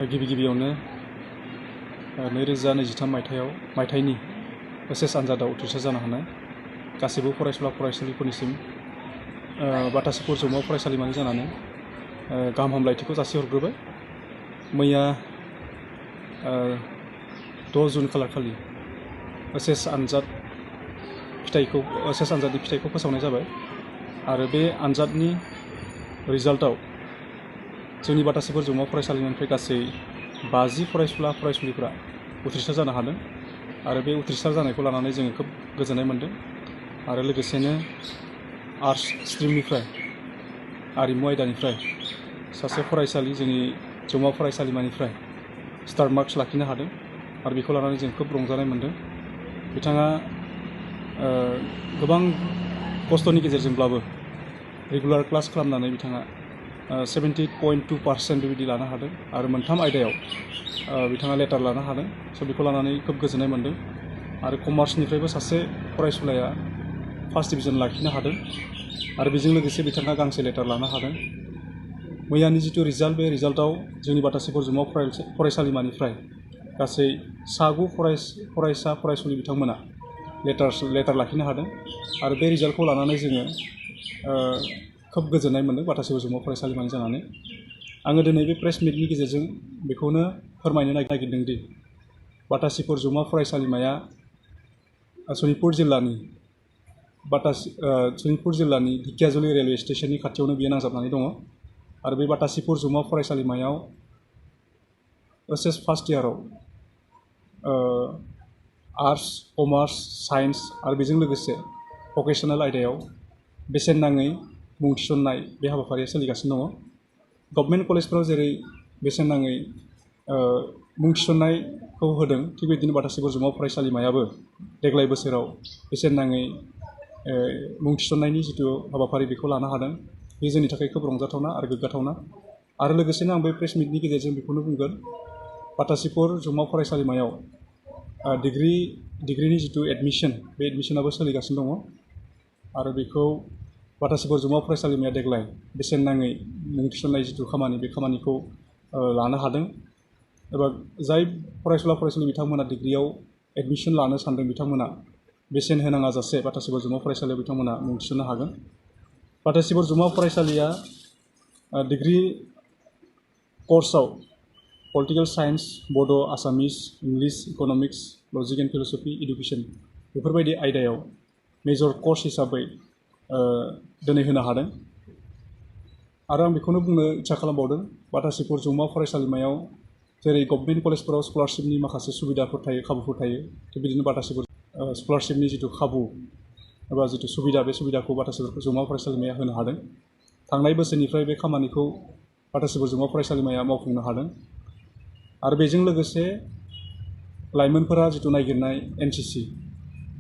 गिबियावनो 2023 मायथाइनि एसएस आनजादाव उथ्रिसार जानो हानाय गासैबो फरायसुला फरायसुलिफोरनिसिम बाटासिपुर जौमा फरायसालिमानि जानानै गाहाम हामलायथिखौ जासिहरग्रोबाय। मैया 6 जुन खालारखालि एसएस आनजादनि फिथाइखौ फोसावनाय जाबाय आरो बे आनजादनि रिजाल्टआव जोंनि बाटासिपुर जौमा फरायसालिमानिफ्राय गासै 50 फरायसुला फरायसुलिफोरा उथ्रिसार जानो हादों आरो बे उथ्रिसार जानायखौ लानानै जोङो खोब गोजोननाय मोन्दों आरो लोगोसेनो आर्ट्स स्ट्रिमनिफ्राय आरिमु आयदानिफ्राय सासे फरायसालि जोंनि जौमा फरायसालिमानिफ्राय स्टार मार्क्स लाखिनो हादों आरो बेखौ लानानै जों खोब रंजानाय मोन्दों। बिथाङा गोबां खस्थ'नि गेजेरजोंब्लाबो रेगुलार क्लास खालामनानै बिथाङा 70.2% बेबायदि लानो हादों आरो मोनथाम आयदायाव बिथाङा लेटार लानो हादों। स' बेखौ लानानै खोब गोजोननाय मोन्दों आरो कमार्सनिफ्रायबो सासे फरायसुलाया फार्स्ट डिभिजन लाखिनो हादों आरो बेजों लोगोसे बिथाङा गांसे लेटार लानो हादों। मैयानि जिथु रिजाल्ट, बे रिजाल्टआव जोंनि बाटासिपुर जौमा फरायसालिमानिफ्राय गासै 9 फरायसा फरायसुलि बिथांमोना लेटार लाखिनो हादों आरो बे रिजाल्टखौ लानानै जोङो खोब गोजोननाय मोन्दों बाटासिपुर जौमा फरायसालिमानि जानानै। आङो दिनै बे प्रेस मिटनि गेजेरजों बेखौनो फोरमायनो नागिरदों दि बाटासिपुर जौमा फरायसालिमाया सनितपुर जिल्लानि ढेकियाजुलि रेलवे स्टेशननि खाथियावनो बियो नांजाबनानै दङ आरो बे बाटासिपुर जौमा फरायसालिमायाव एसएस फार्स्ट इयाराव आर्ट्स, कमार्स, साइन्स आरो बेजों लोगोसे भकेसनेल आयदायाव बेसेन नाङै मुं थिसननाय बे हाबाफारिया सोलिगासिनो दङ। गभर्नमेन्ट कलेजफोराव जेरै बेसेन नाङै मुं थिसननायखौ होदों, थिग बेबायदिनो बाटासिपुर जौमा फरायसालिमायाबो देग्लाय बोसोराव बेसेन नाङै मुं थिसननायनि जिथु हाबाफारि बेखौ लानो हादों। बे जोंनि थाखाय खोब रंजाथावना आरो गोग्गाथावना। आरो लोगोसेनो आं बे प्रेस मिटनि गेजेरजों बेखौनो बुंगोन, बाटासिपुर जौमा फरायसालिमायाव डिग्रिनि जिथु एडमिसन, बे एडमिसनाबो सोलिगासिनो दङ आरो बेखौ बाटासिपुर जौमा फरायसालिमाया देग्लाय बेसेन नाङै मुं थिसननाय जिथु खामानि, बे खामानिखौ लानो हादों एबा जाय फरायसुला फरायसुलि बिथांमोना डिग्रियाव एडमिसन लानो सानदों बिथांमोना बेसेन होनाङा जासे बाटासिपुर जौमा फरायसालियाव बिथांमोना मुं थिसननो हागोन। बाटासिपुर जौमा फरायसालिया डिग्रि कर्सआव पलिटिकेल साइन्स, बड', Assamese, English, economics, logic and philosophy, education बेफोरबायदि आयदायाव मेजर कर्स हिसाबै दिनै होनो हादों। आरो आं बेखौनो बुंनो इच्छा खालामबावदों, बाटासिपुर जौमा फरायसालिमायाव जेरै गभर्नमेन्ट कलेजफोराव स्कलारशिपनि माखासे सुबिदाफोर थायो, खाबुफोर थायो, थिग बिदिनो बाटासिपुर स्कलारशिपनि जिथु खाबु एबा जिथु सुबिदा, बे सुबिदाखौ बाटासिपुर जौमा फरायसालिमाया होनो हादों। थांनाय बोसोरनिफ्राय बे खामानिखौ बाटासिपुर जौमा फरायसालिमाया मावफुंनो हादों आरो बेजों लोगोसे लाइमोनफोरा जिथु नागिरनाय एनसिसि,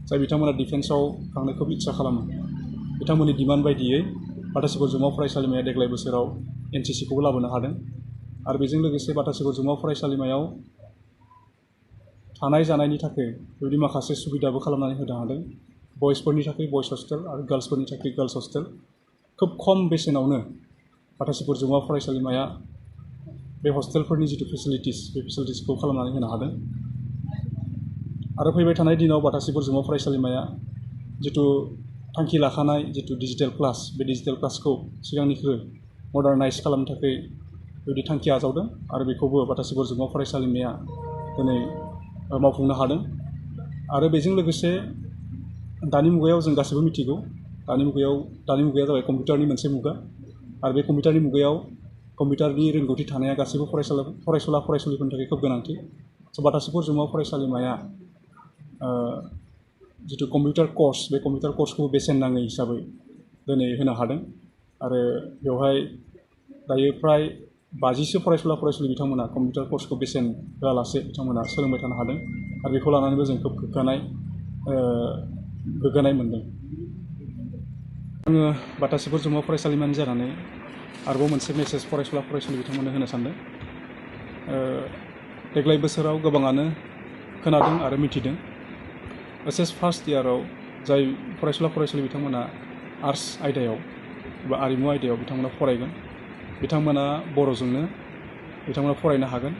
जाय बिथांमोना डिफेन्सआव थांनो खोब इच्छा खालामो, बिथांमोननि डिमान्ड बायदियै बाटासिपुर जौमा फरायसालिमाया देग्लाय बोसोराव एनसिसिखौबो लाबोनो हादों आरो बेजों लोगोसे बाटासिपुर जौमा फरायसालिमायाव थानाय जानायनि थाखाय बेबायदि माखासे सुबिदाबो खालामनानै होनो हादों। बयसफोरनि थाखाय बयस हस्टेल आरो गार्लसफोरनि थाखाय गार्लस हस्टेल। खोब खम बेसेनावनो बाटासिपुर जौमा फरायसालिमाया बे हस्टेलफोरनि जिथु फेसिलिटिस, बे फेसिलिटिसखौ खालामनानै होनो हादों आरो फैबाय थानाय दिनाव बाटासिपुर जौमा फरायसालिमाया जिथु थांखि लाखानाय जिथु डिजिटेल क्लास, बे डिजिटेल क्लासखौ सिगांनिख्रुइ मडार्नाइज खालामनो थाखाय बेबायदि थांखि आजावदों आरो बेखौबो बाटासिपुर जौमा फरायसालिमाया दिनै मावफुंनो हादों। आरो बेजों लोगोसे दानि मुगायाव जों गासैबो मिथिगौ, दानि मुगाया जाबाय कम्पिउटारनि मोनसे मुगा आरो बे कम्पिउटारनि मुगायाव कम्पिउटारनि रोंगौथि थानाया गासैबो फरायसुला फरायसुलिफोरनि थाखाय खोब गोनांथि। स' बाटासिपुर जौमा फरायसालिमाया जिथु कम्पिउटार कर्स, बे कम्पिउटार कर्सखौ बेसेन नाङै हिसाबै दिनै होनो हादों आरो बेवहाय दायो फ्राय 50सो फरायसुला फरायसुलि बिथांमोना कम्पिउटार कर्सखौ बेसेन होआलासे बिथांमोना सोलोंबाय थानो हादों आरो बेखौ लानानैबो जों खोब गोग्गानाय मोन्दों। आङो बाटासिपुर जौमा फरायसालिमानि जानानै आरोबाव मोनसे मेसेज फरायसुला फरायसुलि बिथांमोननो होनो सानदों। देग्लाय बोसोराव गोबाङानो खोनादों आरो मिथिदों, एसएस फार्स्ट इयाराव जाय फरायसुला फरायसुलि बिथांमोना आर्ट्स आयदायाव एबा आरिमु आयदायाव बिथांमोना फरायगोन, बिथांमोना बर'जोंनो बिथांमोना फरायनो हागोन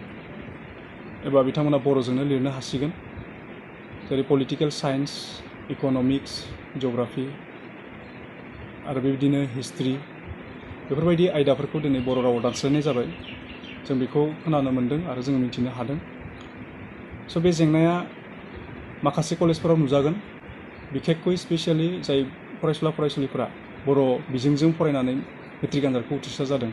एबा बिथांमोना बर'जोंनो लिरनो हासिगोन जेरै पलिटिकेल साइन्स इक'नमिक्स जिअ'ग्राफि आरो बेबायदिनो हिस्ट्रि बेफोरबायदि आयदाफोरखौ दिनै बर' रावाव दानस्लायनाय जाबाय जों बेखौ खोनानो मोन्दों आरो जों मिथिनो हादों स' बे जेंनाया माखासे कलेजफोराव नुजागोन बिखेखকৈ स्पेसियेलि जाय फरायसुला फरायसुलिफोरा बर' बिजोंजों फरायनानै मेट्रिक आनजादखौ उथ्रिसार जादों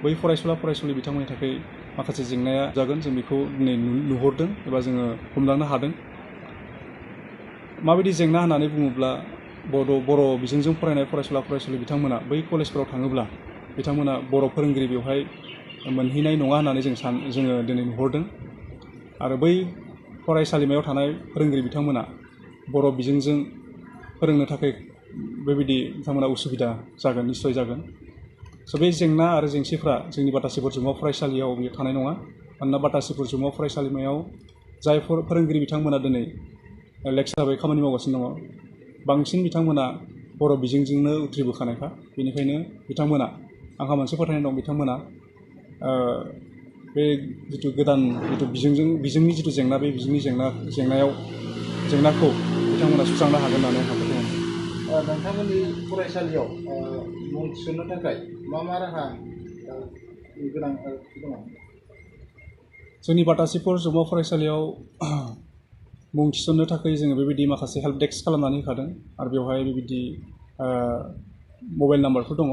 बै फरायसुला फरायसुलि बिथांमोननि थाखाय माखासे जेंनाया जागोन जों बेखौ दिनै नुहरदों एबा जोङो हमदांनो हादों माबायदि जेंना होननानै बुङोब्ला बर' बिजोंजों फरायनाय फरायसुला फरायसुलि बिथांमोना बै कलेजफोराव थाङोब्ला बिथांमोना बर' फोरोंगिरि बेवहाय मोनहैनाय नङा होननानै जोङो दिनै नुहरदों आरो बै फरायसालिमायाव थानाय फोरोंगिरि बिथांमोना बर' बिजोंजों फोरोंनो थाखाय बेबायदि बिथांमोना उसुबिदा जागोन निस्सय जागोन स' बे जेंना आरो जेंसिफ्रा जोंनि बाटासिफोर जौमा फरायसालियाव बेयो थानाय नङा मानोना बाटासिफोर जौमा फरायसालिमायाव जाय फोरोंगिरि बिथांमोना दिनै लेक्सारारै खामानि मावगासिनो दङ बांसिन बिथांमोना बर' बिजोंजोंनो उथ्रिबोखानायखा बेनिखायनो बिथांमोना आंहा मोनसे फोथायनाय दं बिथांमोना बे जिथु गोदान जिथु बिजोंनि जिथु जेंना बे बिजोंनि जेंनाखौ बिथांमोना सुस्रांनो हागोन होननानै आंहा फोथायनाय दं नोंथांमोननि फरायसालियाव मुं थिसननो थाखाय मा राहा गोनांथि दङ जोंनि बाटासिफोर जौमा फरायसालियाव मुं थिसननो थाखाय जोङो बेबायदि माखासे हेल्प डेस्क खालामनानै होखादों आरो बेवहाय बेबायदि मबाइल नाम्बारफोर दङ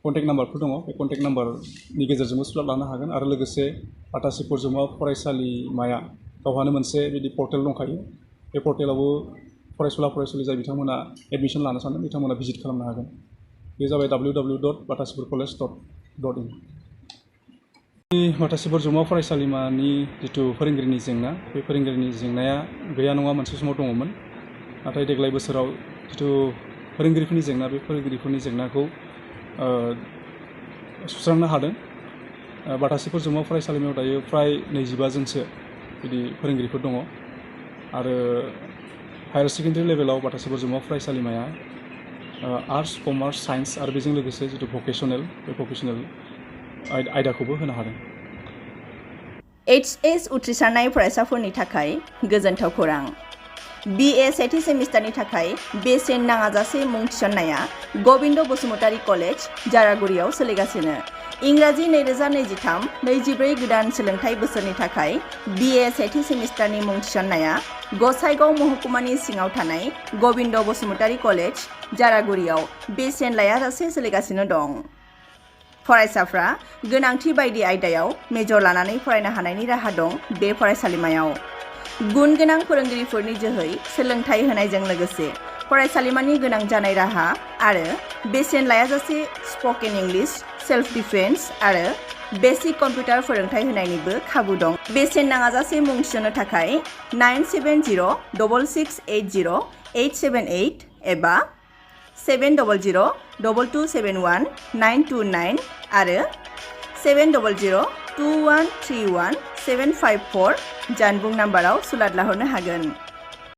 कन्टेक्ट नाम्बारफोर दङ बे कन्टेक्ट नाम्बारनि गेजेरजोंबो सुलाद लानो हागोन आरो लोगोसे बाटासिफोर जौमा फरायसालिमाया गावहानो मोनसे बिदि पर्टेल दंखायो बे पर्टेलावबो फरायसुला फरायसुलि जाय बिथांमोना एडमिसन लानो सानदों बिथांमोना भिजिट खालामनो हागोन बे जाबाय www.batasiporcollege.in बाटासिफोर जौमा फरायसालिमानि जिथु फोरोंगिरिनि जेंना बे फोरोंगिरिनि जेंनाया गैया नङा मोनसे समाव दङमोन नाथाय देग्लाय बोसोराव जिथु फोरोंगिरिफोरनि जेंना बे फोरोंगिरिफोरनि जेंनाखौ सुस्रांनो हादों बाटासिफोर जौमा फरायसालिमायाव दायो फ्राय 25 जनसो बिदि फोरोंगिरिफोर दङ आरो हायार सेकेन्डारि लेभेलाव बाटासिफोर जौमा फरायसालिमाया आर्ट्स कमार्स साइन्स आरो बेजों लोगोसे जिथु भकेसनेल बे भकेसनेल आयदाखौबो होनो हादों HS उथ्रिसारनाय फरायसाफोरनि थाखाय गोजोनथाव खौरां BA सेथि सेमिस्टारनि थाखाय बेसेन नाङाजासे मुं थिसननाया गबिन्द बसुमतारी कलेज जारागुरियाव सोलिगासिनो इंराजि 2023-24 गोदान सोलोंथाइ बोसोरनि थाखाय BA सेथि सेमिस्टारनि मुं थिसननाया गसाइगाव महकुमानि सिङाव थानाय गबिन्द बसुमतारी कलेज जारागुरियाव बेसेन लायाजासे सोलिगासिनो दं फरायसाफ्रा गोनांथि बायदि आयदायाव मेजर लानानै फरायनो हानायनि राहा दं बे फरायसालिमायाव गुन गोनां फोरोंगिरिफोरनि जोहै सोलोंथाइ होनायजों लोगोसे फरायसालिमानि गोनां जानाय राहा आरो बेसेन लायाजासे स्पकेन इंलिश सेल्फ डिफेन्स आरो बेसिक कम्पिउटार फोरोंथाइ होनायनिबो खाबु दं बेसेन नाङाजासे मुं थिसननो थाखाय 9706680878 एबा 7002271 आरो 7002131 754 जानबुं नाम्बाराव सुलाद लाहरनो हागोन